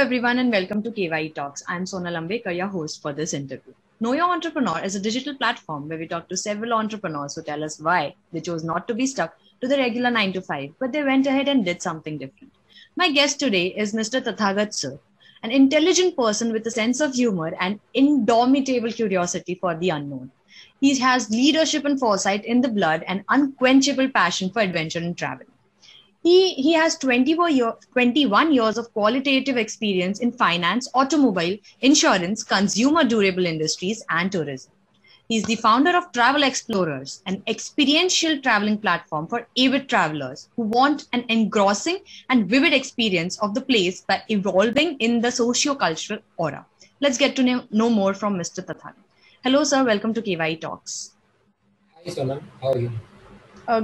everyone and welcome to KYE Talks. I'm Sonal Ambekar, your host for this interview. Know Your Entrepreneur is a digital platform where we talk to several entrepreneurs who tell us why they chose not to be stuck to the regular 9 to 5, but they went ahead and did something different. My guest today is Mr. Tathagata sir, an intelligent person with a sense of humor and indomitable curiosity for the unknown. He has leadership and foresight in the blood and unquenchable passion for adventure and travel. He has 21 years of qualitative experience in finance, automobile, insurance, consumer durable industries, and tourism. He is the founder of Explorerz, an experiential traveling platform for avid travelers who want an engrossing and vivid experience of the place by evolving in the socio-cultural aura. Let's get to know more from Mr. Tathagata. Hello, sir. Welcome to KYE Talks. Hi, Sonal. How are you?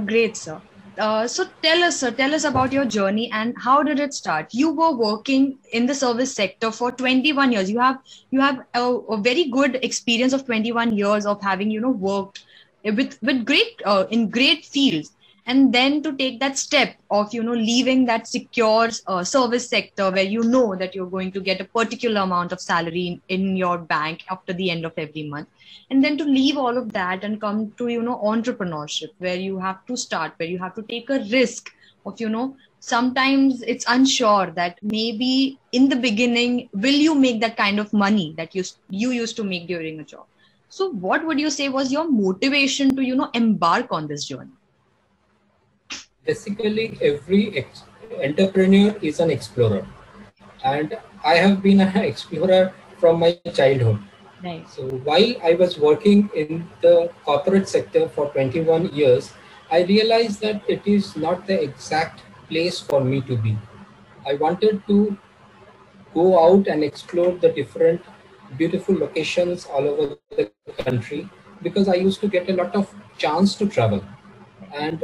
Great, sir. So tell us about your journey and how did it start? You were working in the service sector for 21 years. You have a very good experience of 21 years of having worked with great in great fields, and then to take that step of leaving that secure service sector where you know that you're going to get a particular amount of salary in your bank after the end of every month, and then to leave all of that and come to entrepreneurship where you have to start, where you have to take a risk of sometimes it's unsure that maybe in the beginning will you make that kind of money that you used to make during a job. So what would you say was your motivation to embark on this journey? Basically, every entrepreneur is an explorer, and I have been an explorer from my childhood. Right. So while I was working in the corporate sector for 21 years, I realized that it is not the exact place for me to be. I wanted to go out and explore the different beautiful locations all over the country because I used to get a lot of chance to travel. And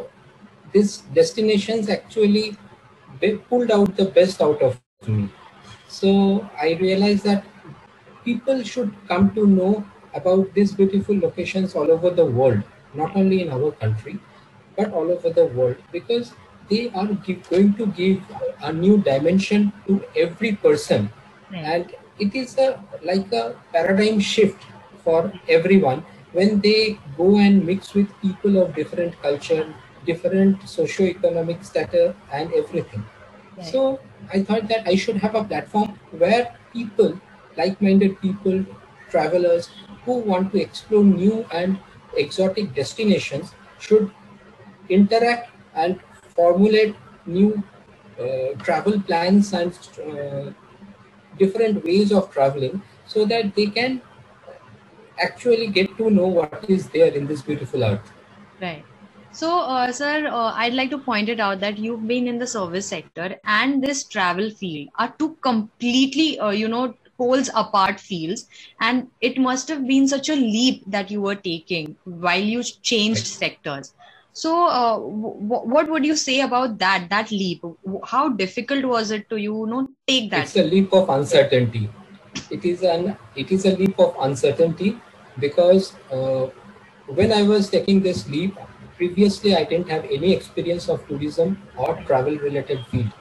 these destinations actually pulled out the best out of me. So I realized that people should come to know about these beautiful locations all over the world, not only in our country, but all over the world, because they are going to give a new dimension to every person. Right. And it is like a paradigm shift for everyone when they go and mix with people of different culture, different socio-economic status and everything. Right. So I thought that I should have a platform where people, like-minded people, travelers who want to explore new and exotic destinations should interact and formulate new travel plans and different ways of traveling so that they can actually get to know what is there in this beautiful earth. Right. So, sir, I'd like to point it out that you've been in the service sector and this travel field are two completely, poles apart fields. And it must have been such a leap that you were taking while you changed sectors. So, what would you say about that leap? How difficult was it to, take that? It's a leap of uncertainty. It is a leap of uncertainty because when I was taking this leap, previously I didn't have any experience of tourism or travel related field.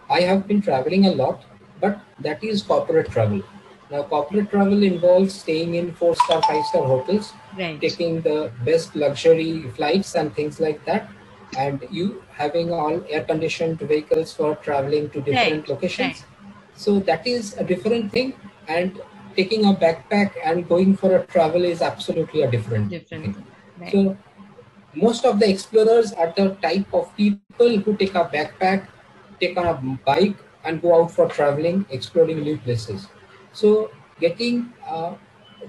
I have been traveling a lot, but that is corporate travel. Now corporate travel involves staying in 4-star, 5-star hotels, right, taking the best luxury flights and things like that, and you having all air-conditioned vehicles for traveling to different locations. Right. So that is a different thing, and taking a backpack and going for a travel is absolutely a different thing. Right. So most of the explorers are the type of people who take a backpack, take on a bike and go out for traveling, exploring new places. So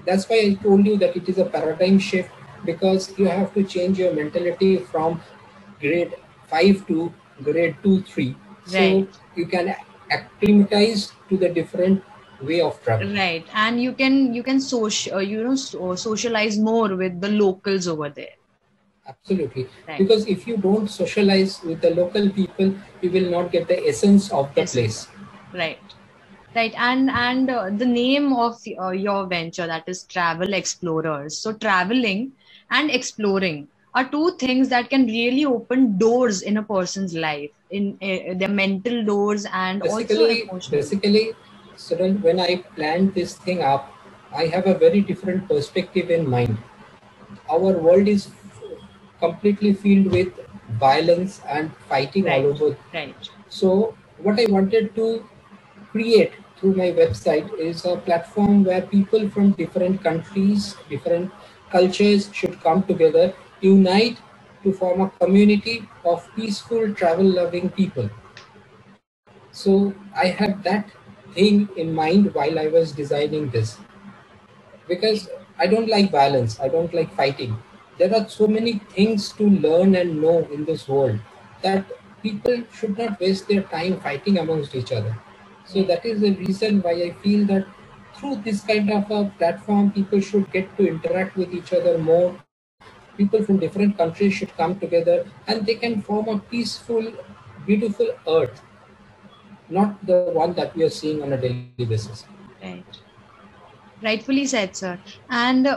that's why I told you that it is a paradigm shift, because you have to change your mentality from grade 5 to grade 2, 3. So right, you can acclimatize to the different way of travel. Right. And you can socialize more with the locals over there. Absolutely. Right. Because if you don't socialize with the local people, you will not get the essence of the place. Right. Right. And the name of your venture, that is Explorerz. So traveling and exploring are two things that can really open doors in a person's life, in their mental doors and also emotional. Basically, So then when I planned this thing up, I have a very different perspective in mind. Our world is completely filled with violence and fighting all Right. over. Right. So what I wanted to create through my website is a platform where people from different countries, different cultures should come together, unite to form a community of peaceful travel loving people. So I had that thing in mind while I was designing this, because I don't like violence, I don't like fighting. There are so many things to learn and know in this world that people should not waste their time fighting amongst each other. So Right. that is the reason why I feel that through this kind of a platform, people should get to interact with each other more. People from different countries should come together and they can form a peaceful, beautiful earth, not the one that we are seeing on a daily basis. Right. Rightfully said, sir. And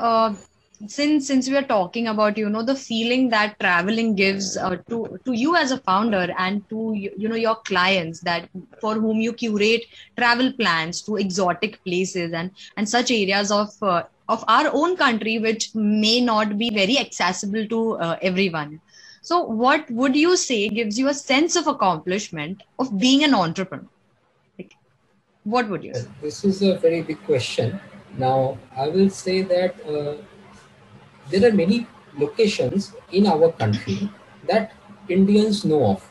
since we are talking about the feeling that traveling gives to you as a founder and to your clients, that for whom you curate travel plans to exotic places and such areas of our own country which may not be very accessible to everyone. So what would you say gives you a sense of accomplishment of being an entrepreneur? Like, what would you Yes, say? this is a very big question. Now, I will say that there are many locations in our country that Indians know of.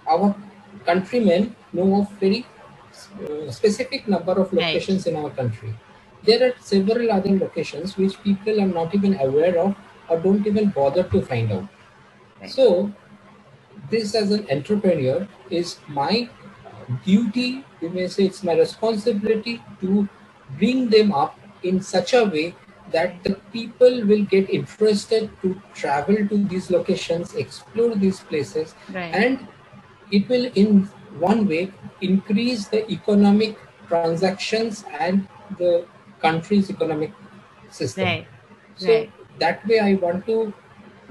Our countrymen know of very specific number of Right. locations in our country. There are several other locations which people are not even aware of or don't even bother to find out. Right. So, this as an entrepreneur is my duty, you may say it's my responsibility to bring them up in such a way that Right. the people will get interested to travel to these locations, explore these places, Right. and it will in one way increase the economic transactions and the country's economic system. Right. So Right. that way I want to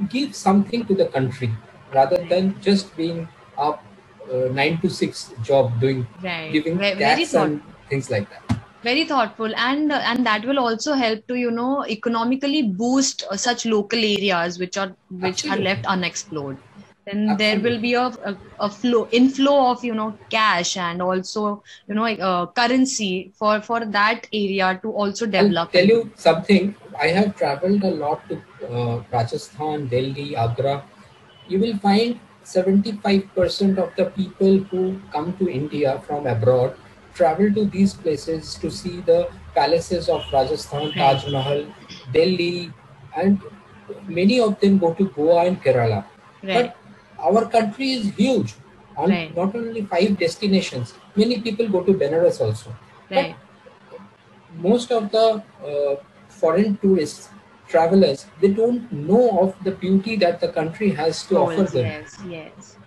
give something to the country rather Right. than just being a 9 to 6 job doing Right. giving Very tax and thoughtful. things like that. Very thoughtful, and that will also help to economically boost such local areas which are left Absolutely, unexplored. Then there will absolutely. be a flow inflow of cash and also currency for that area to also I'll develop tell and you grow. something. I have traveled a lot to Rajasthan, Delhi, Agra. You will find 75% of the people who come to India from abroad travel to these places to see the palaces of Rajasthan, Right. Taj Mahal, Delhi, and many of them go to Goa and Kerala. Right. But our country is huge on Right. not only 5 destinations. Many people go to Benares also. But Right. most of the foreign tourists, travelers, they don't know of the beauty that the country has to offer Holds. them. Yes. Yes.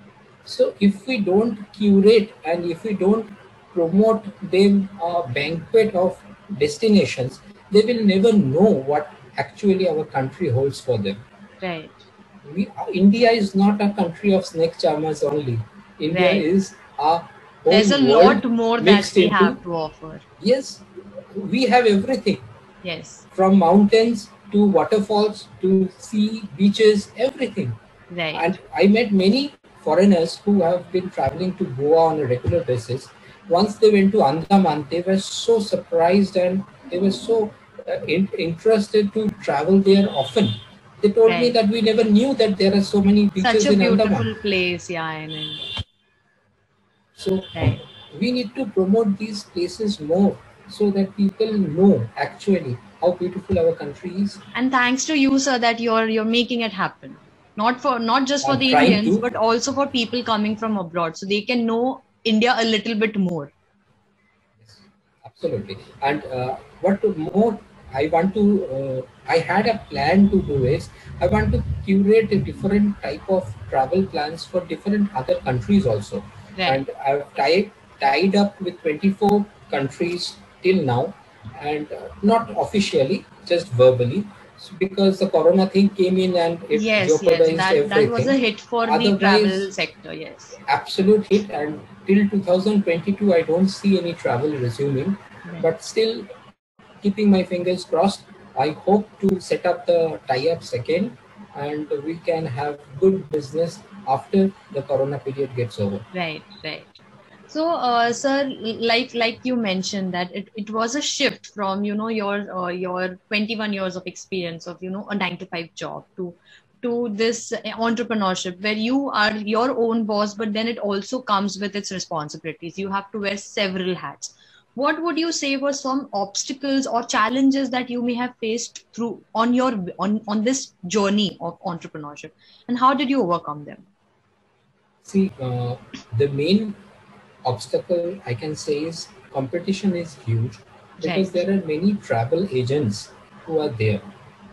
So if we don't curate and if we don't promote them a banquet of destinations, they will never know what actually our country holds for them. Right. India is not a country of snake charmers only. India Right. is a There's whole a world lot more that mixed we into. have to offer. Yes, we have everything Yes. from mountains to waterfalls to sea, beaches, everything. Right. And I met many foreigners who have been traveling to Goa on a regular basis. Once they went to Andaman, they were so surprised and they were so interested to travel there often. They told me Right. that we never knew that there are so many Such beaches a in Andaman. beautiful place, yeah, in India. So Right. we need to promote these places more so that people know actually how beautiful our country is. And thanks to you, sir, that you're making it happen. Not just for I'm the trying Indians, to. but also for people coming from abroad, so they can know India a little bit more. Yes, absolutely. And what more I want to, I had a plan to do is I want to curate a different type of travel plans for different other countries also. Right. And I've tied up with 24 countries till now, and not officially, just verbally. because the corona thing came in and it jeopardized everything. That was a hit for the travel sector. Yes, absolute hit. And till 2022 I don't see any travel resuming. But still, keeping my fingers crossed, I hope to set up the tie-ups again, and we can have good business after the corona period gets over. Right. So, sir, like you mentioned that it was a shift from your 21 years of experience of a 9 to 5 job to this entrepreneurship where you are your own boss, but then it also comes with its responsibilities. You have to wear several hats. What would you say were some obstacles or challenges that you may have faced through on this journey of entrepreneurship, and how did you overcome them? See, the main obstacle I can say is competition is huge, because there are many travel agents who are there.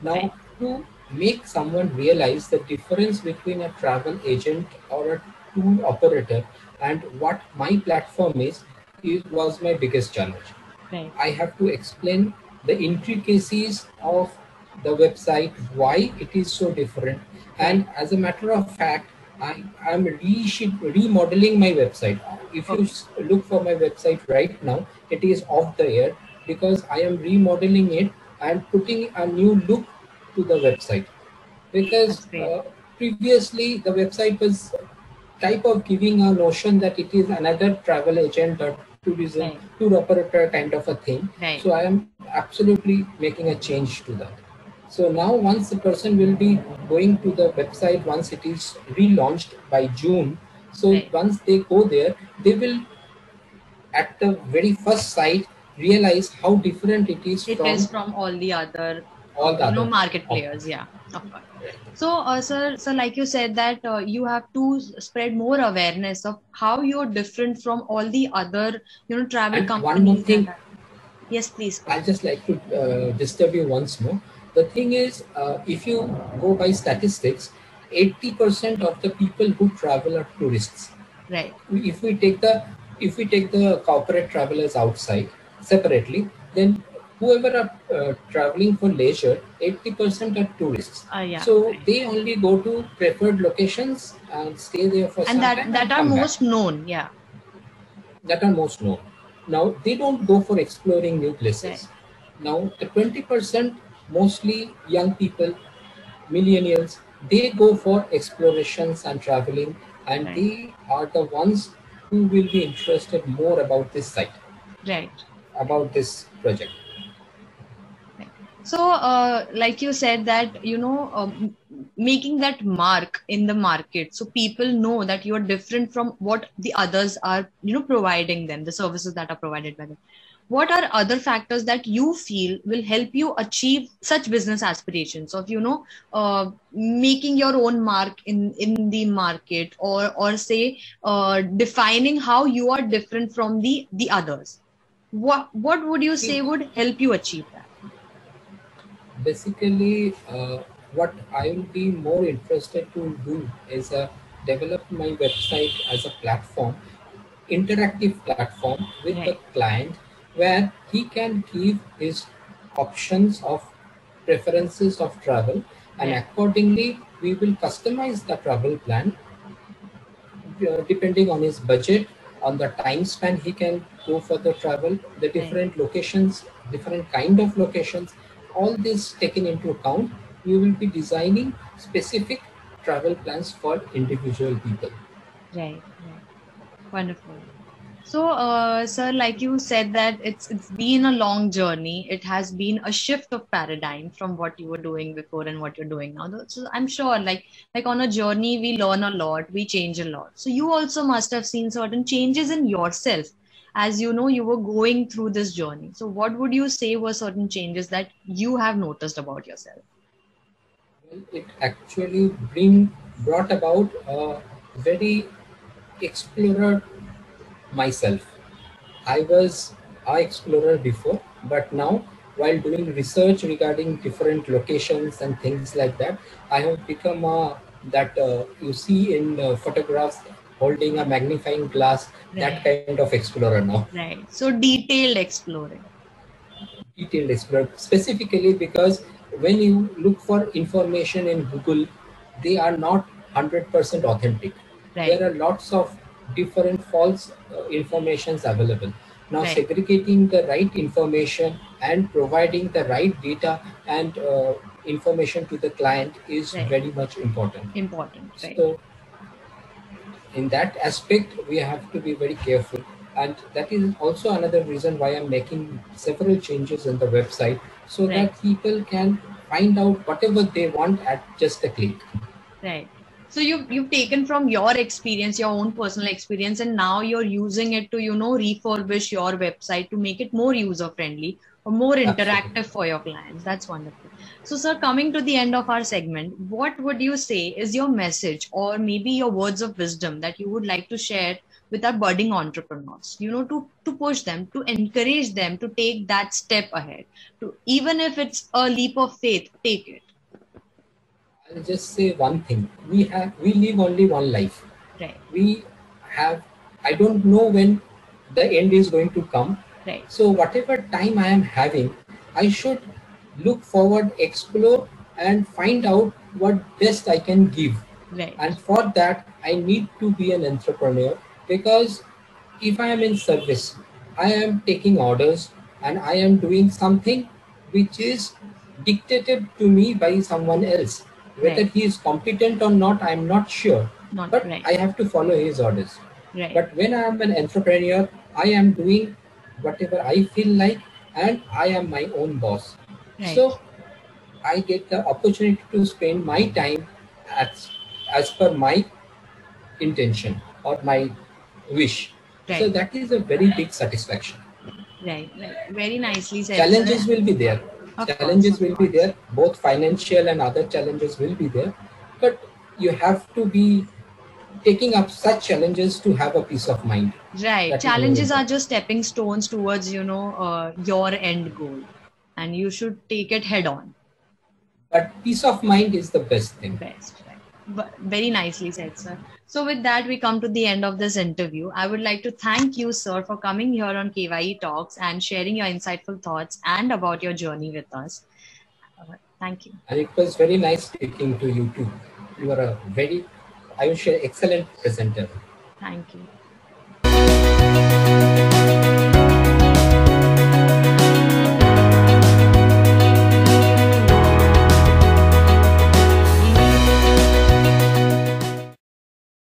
Now, to make someone realize the difference between a travel agent or a tour operator and what my platform is was my biggest challenge. I have to explain the intricacies of the website, why it is so different. And as a matter of fact, I am remodeling my website. If you look for my website right now, it is off the air because I am remodeling it and putting a new look to the website. Because previously the website was type of giving a notion that it is another travel agent or tourism tour operator kind of a thing. So I am absolutely making a change to that. So now once the person will be going to the website, once it is relaunched by June, so once they go there, they will at the very first sight realize how different it is from all the other market players. Yeah, of course. So, sir, like you said that you have to spread more awareness of how you're different from all the other, travel companies. One more thing. Yes, please. I'd just like to disturb you once more. The thing is, if you go by statistics, 80% of the people who travel are tourists. Right. If we take the corporate travelers outside separately, then whoever are traveling for leisure, 80% are tourists. So they only go to preferred locations and stay there for some time. And that are most known, yeah. That are most known. Now they don't go for exploring new places. Now the 20%, mostly young people, millennials, they go for explorations and traveling, and they are the ones who will be interested more about this site, about this project. So, like you said that, making that mark in the market, so people know that you are different from what the others are, providing them, the services that are provided by them. What are other factors that you feel will help you achieve such business aspirations of, making your own mark in the market, or say, defining how you are different from the others? What would you say would help you achieve that? Basically, what I will be more interested to do is develop my website as a platform, interactive platform with the client, where he can give his options of preferences of travel, and accordingly we will customize the travel plan depending on his budget, on the time span he can go for the travel, the different locations, different kind of locations. All this taken into account, we will be designing specific travel plans for individual people. Right. Wonderful. So, sir, like you said that it's been a long journey. It has been a shift of paradigm from what you were doing before and what you're doing now. So I'm sure, like on a journey, we learn a lot, we change a lot. So you also must have seen certain changes in yourself as you were going through this journey. So what would you say were certain changes that you have noticed about yourself? Well, it actually brought about a very explorer myself. I was an explorer before, but now while doing research regarding different locations and things like that, I have become that you see in photographs holding a magnifying glass, that kind of explorer now. Right. So detailed exploring. Detailed explorer, specifically because when you look for information in Google, they are not 100% authentic. Right. There are lots of different false informations available. Now, Right. segregating the right information and providing the right data and information to the client is Right. very much important. Important. Right. So, in that aspect, we have to be very careful. And that is also another reason why I'm making several changes in the website so Right. that people can find out whatever they want at just a click. Right. So you've taken from your experience, your own personal experience, and now you're using it to, refurbish your website to make it more user friendly or more interactive Absolutely. for your clients. That's wonderful. So, sir, coming to the end of our segment, what would you say is your message or maybe your words of wisdom that you would like to share with our budding entrepreneurs, to push them, to encourage them to take that step ahead, to even if it's a leap of faith, take it. I'll just say one thing. We live only one life. Right. We have, I don't know when the end is going to come. Right. So whatever time I am having, I should look forward, explore, and find out what best I can give. Right. And for that, I need to be an entrepreneur, because if I am in service, I am taking orders and I am doing something which is dictated to me by someone else. Whether Right. he is competent or not, I am not sure. Not But right. I have to follow his orders. Right. But when I am an entrepreneur, I am doing whatever I feel like, and I am my own boss. Right. So I get the opportunity to spend my time as per my intention or my wish. Right. So that is a very big satisfaction. Right. Right. Very nicely said. Challenges Sir. will be there. Of Challenges course, will be there. Both financial and other challenges will be there. But you have to be taking up such challenges to have a peace of mind. Right. That is Challenges more are just stepping stones towards, your end goal, and you should take it head on. But peace of mind is the best thing. Best. Right. But very nicely said, sir. So with that, we come to the end of this interview. I would like to thank you, sir, for coming here on KYE Talks and sharing your insightful thoughts and about your journey with us. Thank you. And it was very nice speaking to you too. You are a very, I would say, excellent presenter. Thank you.